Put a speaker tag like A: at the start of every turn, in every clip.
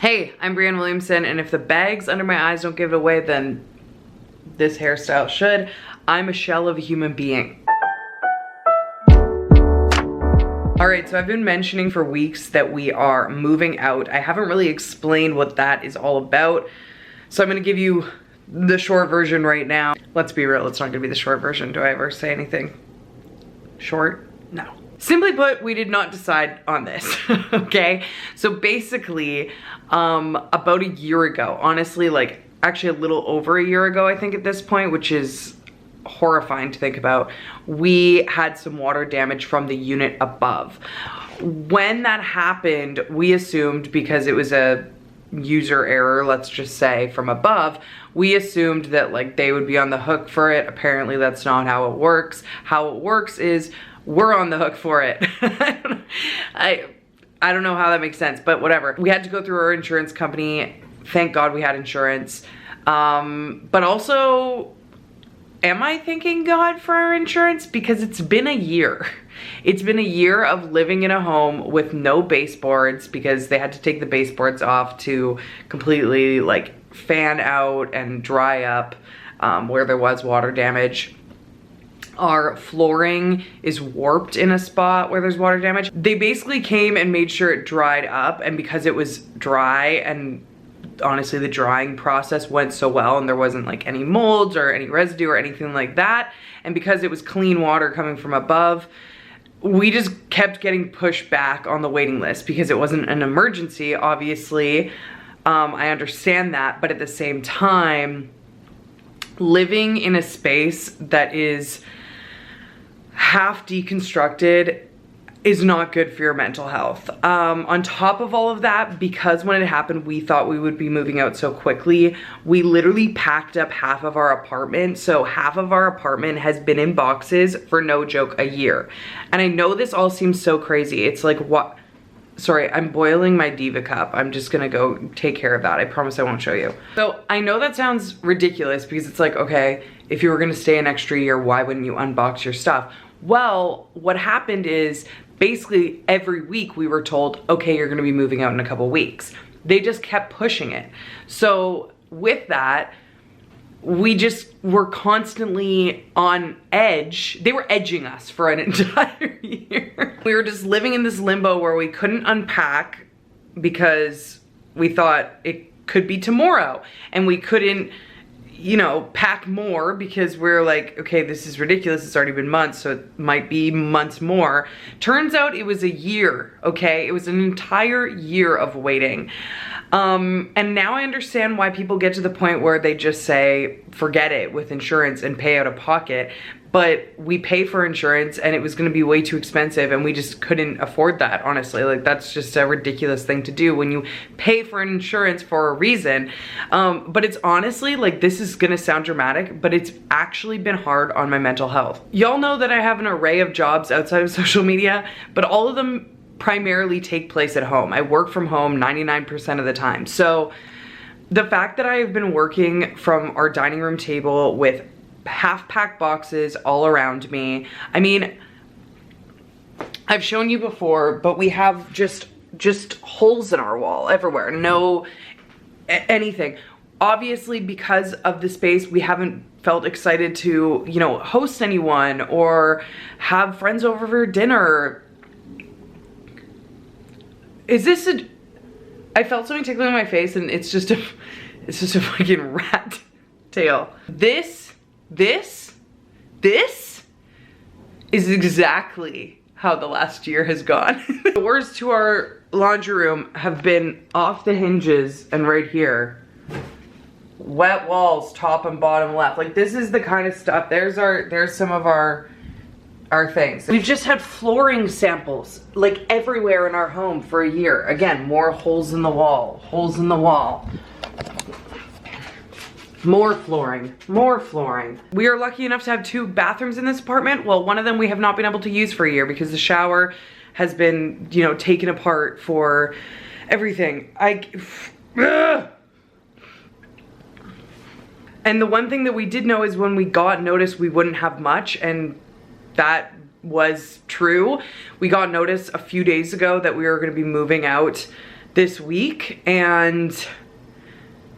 A: Hey, I'm Brianne Williamson, and if the bags under my eyes don't give it away, then this hairstyle should. I'm a shell of a human being. All right, so I've been mentioning for weeks that we are moving out. I haven't really explained what that is all about, so I'm gonna give you the short version right now. Let's be real, it's not gonna be the short version. Do I ever say anything short? No. Simply put, we did not decide on this, okay? So basically, about a year ago, honestly, like actually a little over a year ago, I think at this point, which is horrifying to think about, we had some water damage from the unit above. When that happened, we assumed, because it was a user error, let's just say, from above, we assumed that like they would be on the hook for it. Apparently that's not how it works. How it works is we're on the hook for it. I don't know how that makes sense, but whatever. We had to go through our insurance company. Thank God we had insurance. But also, am I thanking God for our insurance? Because it's been a year. It's been a year of living in a home with no baseboards because they had to take the baseboards off to completely like fan out and dry up where there was water damage. Our flooring is warped in a spot where there's water damage. They basically came and made sure it dried up, and because it was dry, and honestly the drying process went so well and there wasn't like any molds or any residue or anything like that, and because it was clean water coming from above, we just kept getting pushed back on the waiting list because it wasn't an emergency, obviously. I understand that, but at the same time, living in a space that is half deconstructed is not good for your mental health. On top of all of that, because when it happened, we thought we would be moving out so quickly, we literally packed up half of our apartment. So half of our apartment has been in boxes for no joke a year. And I know this all seems so crazy. It's like, what? Sorry, I'm boiling my Diva cup. I'm just gonna go take care of that. I promise I won't show you. So I know that sounds ridiculous because it's like, okay, if you were gonna stay an extra year, why wouldn't you unbox your stuff? Well, what happened is basically every week we were told, okay, you're gonna be moving out in a couple weeks. They just kept pushing it. So with that, we just were constantly on edge. They were edging us for an entire year. We were just living in this limbo where we couldn't unpack because we thought it could be tomorrow, and we couldn't, you know, pack more because we're like, okay, this is ridiculous. It's already been months, so it might be months more. Turns out it was a year, okay? It was an entire year of waiting. And now I understand why people get to the point where they just say, forget it with insurance and pay out of pocket. But we pay for insurance and it was gonna be way too expensive and we just couldn't afford that, honestly. Like, that's just a ridiculous thing to do when you pay for an insurance for a reason. But it's honestly, like, this is gonna sound dramatic, but it's actually been hard on my mental health. Y'all know that I have an array of jobs outside of social media, but all of them primarily take place at home. I work from home 99% of the time. So the fact that I have been working from our dining room table with half-packed boxes all around me. I mean, I've shown you before, but we have just holes in our wall everywhere. No anything. Obviously, because of the space, we haven't felt excited to, you know, host anyone or have friends over for dinner. Is this a... I felt something tickling in my face and it's just a fucking rat tail. This is exactly how the last year has gone. The doors to our laundry room have been off the hinges and right here. Wet walls, top and bottom left. Like, this is the kind of stuff. There's some of our things. We've just had flooring samples like everywhere in our home for a year. Again, more holes in the wall, holes in the wall. More flooring, more flooring. We are lucky enough to have 2 bathrooms in this apartment. Well, one of them we have not been able to use for a year because the shower has been, you know, taken apart for everything. And the one thing that we did know is when we got notice we wouldn't have much, and that was true. We got notice a few days ago that we were gonna be moving out this week, and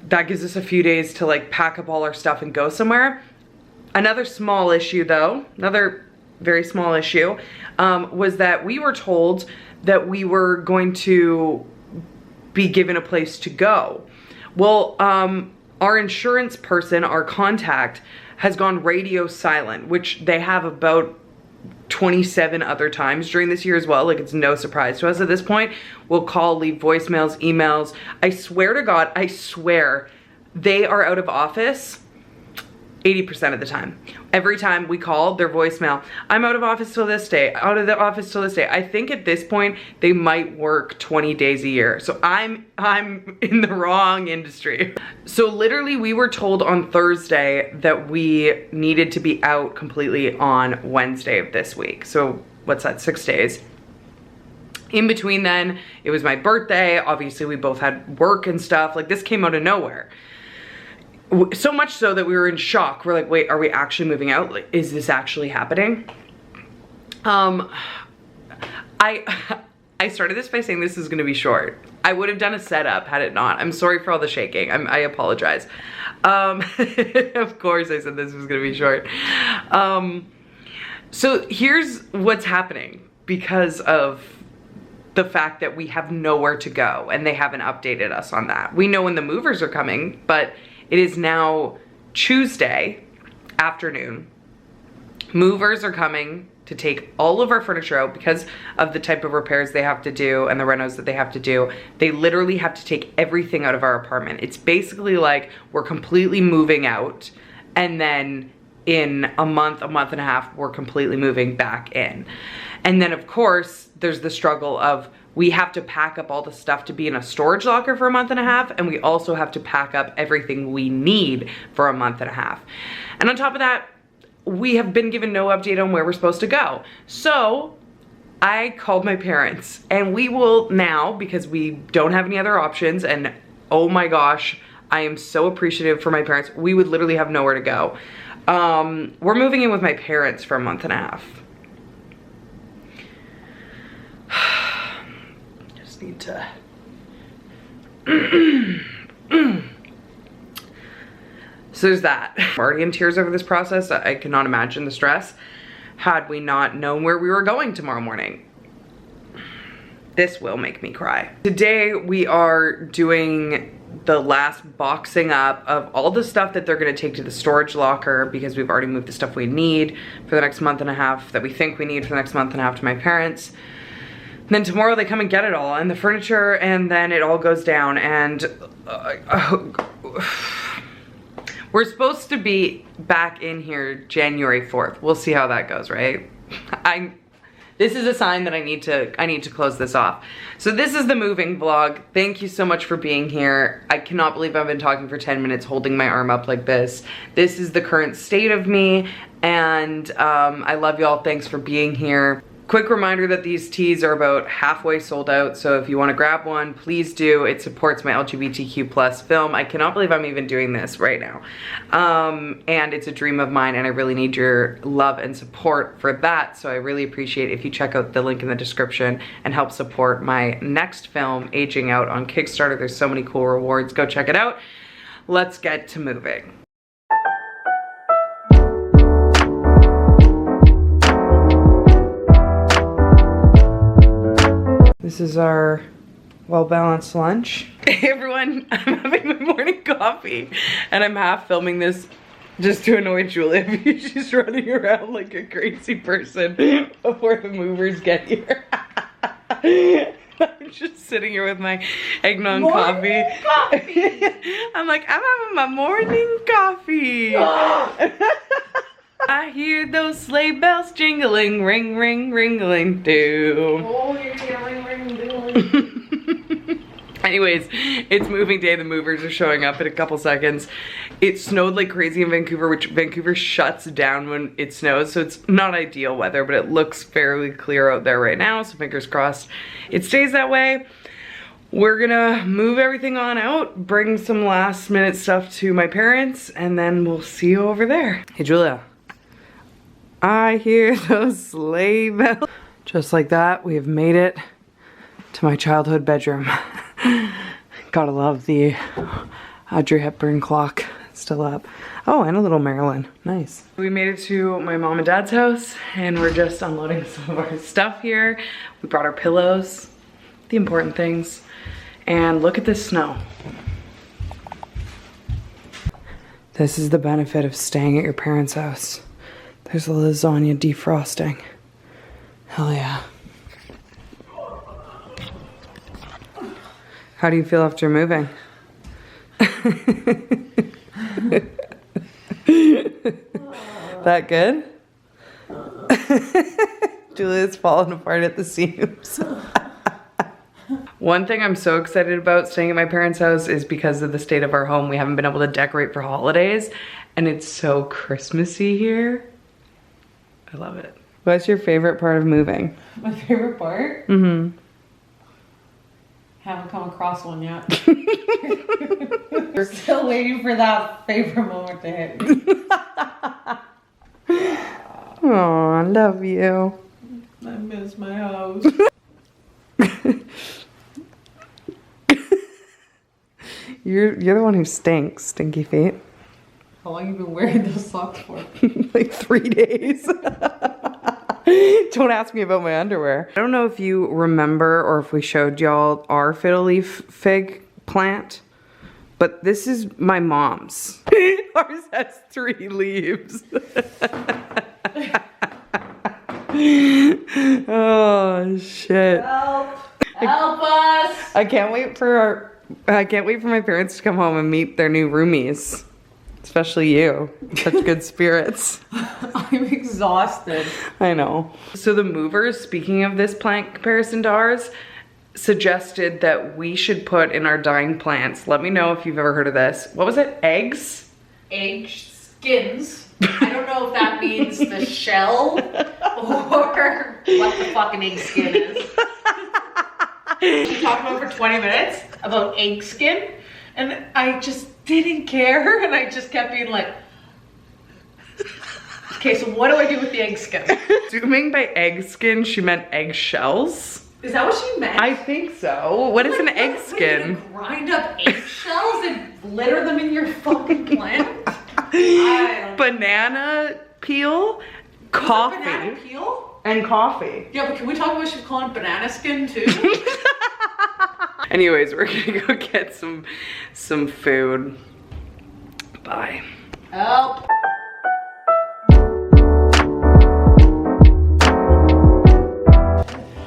A: that gives us a few days to like pack up all our stuff and go somewhere. Another small issue though, another very small issue, was that we were told that we were going to be given a place to go. Well, our insurance person, our contact, has gone radio silent, which they have about 27 other times during this year as well. Like, it's no surprise to us at this point. We'll call, leave voicemails, emails. I swear to God, I swear, they are out of office 80% of the time. Every time we call, their voicemail, I'm out of office till this day, out of the office till this day. I think at this point, they might work 20 days a year. So I'm in the wrong industry. So literally we were told on Thursday that we needed to be out completely on Wednesday of this week. So what's that, 6 days? In between then, it was my birthday. Obviously we both had work and stuff. Like, this came out of nowhere. So much so that we were in shock. We're like, wait, are we actually moving out? Like, is this actually happening? I started this by saying this is gonna be short. I would have done a setup had it not. I'm sorry for all the shaking. I apologize. Of course I said this was gonna be short. So here's what's happening because of the fact that we have nowhere to go and they haven't updated us on that. We know when the movers are coming, but it is now Tuesday afternoon. Movers are coming to take all of our furniture out because of the type of repairs they have to do and the renos that they have to do. They literally have to take everything out of our apartment. It's basically like we're completely moving out, and then in a month and a half, we're completely moving back in. And then of course, there's the struggle of we have to pack up all the stuff to be in a storage locker for a month and a half, and we also have to pack up everything we need for a month and a half. And on top of that, we have been given no update on where we're supposed to go. So I called my parents, and we will now, because we don't have any other options, and oh my gosh, I am so appreciative for my parents. We would literally have nowhere to go. We're moving in with my parents for a month and a half. Need to so there's that. I'm already in tears over this process. I cannot imagine the stress had we not known where we were going tomorrow morning. This will make me cry. Today we are doing the last boxing up of all the stuff that they're gonna take to the storage locker, because we've already moved the stuff we need for the next month and a half, that we think we need for the next month and a half, to my parents. Then tomorrow they come and get it all, and the furniture, and then it all goes down, and we're supposed to be back in here January 4th. We'll see how that goes, right? This is a sign that I need to close this off. So this is the moving vlog. Thank you so much for being here. I cannot believe I've been talking for 10 minutes holding my arm up like this. This is the current state of me, and I love y'all. Thanks for being here. Quick reminder that these tees are about halfway sold out, so if you want to grab one, please do. It supports my LGBTQ+ film. I cannot believe I'm even doing this right now. And it's a dream of mine, and I really need your love and support for that, so I really appreciate if you check out the link in the description and help support my next film, Aging Out, on Kickstarter. There's so many cool rewards. Go check it out. Let's get to moving. This is our well-balanced lunch. Hey everyone, I'm having my morning coffee, and I'm half filming this just to annoy Julia because she's running around like a crazy person before the movers get here. I'm just sitting here with my eggnog coffee. I'm like, I'm having my morning coffee. I hear those sleigh bells jingling, ring, ring, ringling, do. Oh, yeah, ring, ring, dingling. Anyways, it's moving day. The movers are showing up in a couple seconds. It snowed like crazy in Vancouver, which Vancouver shuts down when it snows, so it's not ideal weather, but it looks fairly clear out there right now, so fingers crossed it stays that way. We're gonna move everything on out, bring some last minute stuff to my parents, and then we'll see you over there. Hey, Julia. I hear those sleigh bells. Just like that, we have made it to my childhood bedroom. Gotta love the Audrey Hepburn clock still up. Oh, and a little Marilyn. Nice. We made it to my mom and dad's house and we're just unloading some of our stuff here. We brought our pillows, the important things. And look at this snow. This is the benefit of staying at your parents' house. There's a lasagna defrosting. Hell yeah. How do you feel after moving? That good? Julia's falling apart at the seams. One thing I'm so excited about staying at my parents' house is because of the state of our home. We haven't been able to decorate for holidays and it's so Christmassy here. I love it. What's your favorite part of moving?
B: My favorite part?
A: Mm-hmm.
B: Haven't come across one yet. We're still waiting for that favorite moment to hit me.
A: Oh, I love you.
B: I miss my house.
A: You're the one who stinks, stinky feet.
B: How long have you been wearing those socks for?
A: Like 3 days. Don't ask me about my underwear. I don't know if you remember or if we showed y'all our fiddle leaf fig plant, but this is my mom's. Ours has 3 leaves. Oh shit.
B: Help! Help us!
A: I can't wait for my parents to come home and meet their new roomies. Especially you. Such good spirits.
B: I'm exhausted.
A: I know. So the movers, speaking of this plant comparison to ours, suggested that we should put in our dying plants. Let me know if you've ever heard of this. What was it? Eggs?
B: Egg skins. I don't know if that means the shell or what the fucking egg skin is. We talked about for 20 minutes about egg skin and I just didn't care and I just kept being like, okay, so what do I do with the egg skin?
A: Assuming by egg skin she meant egg shells.
B: Is that what she meant?
A: I think so. What is an egg skin?
B: Grind up eggshells and litter them in your fucking plant?
A: Banana peel, coffee.
B: Banana peel?
A: And coffee.
B: Yeah, but can we talk about she's calling banana skin too?
A: Anyways, we're gonna go get some food. Bye.
B: Help.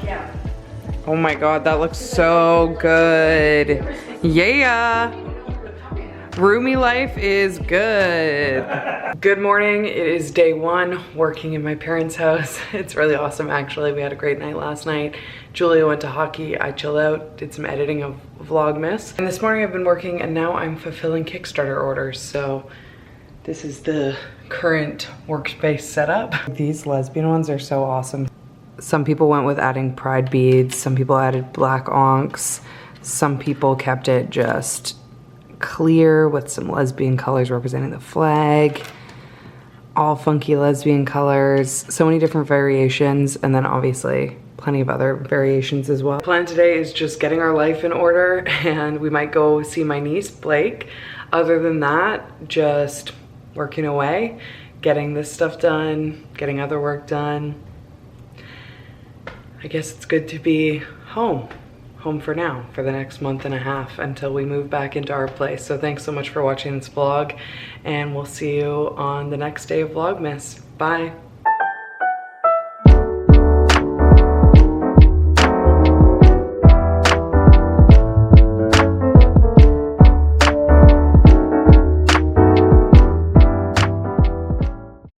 B: Yeah.
A: Oh my god, that looks so good. Yeah. Roomie life is good. Good morning, it is day 1 working in my parents' house. It's really awesome actually. We had a great night last night. Julia went to hockey, I chilled out, did some editing of Vlogmas. And this morning I've been working and now I'm fulfilling Kickstarter orders. So this is the current workspace setup. These lesbian ones are so awesome. Some people went with adding pride beads, some people added black onks, some people kept it just clear with some lesbian colors representing the flag, all funky lesbian colors, so many different variations, and then obviously plenty of other variations as well. The plan today is just getting our life in order and we might go see my niece Blake. Other than that, just working away, getting this stuff done, getting other work done. I guess it's good to be home for now, for the next month and a half until we move back into our place. So thanks so much for watching this vlog and we'll see you on the next day of Vlogmas. Bye.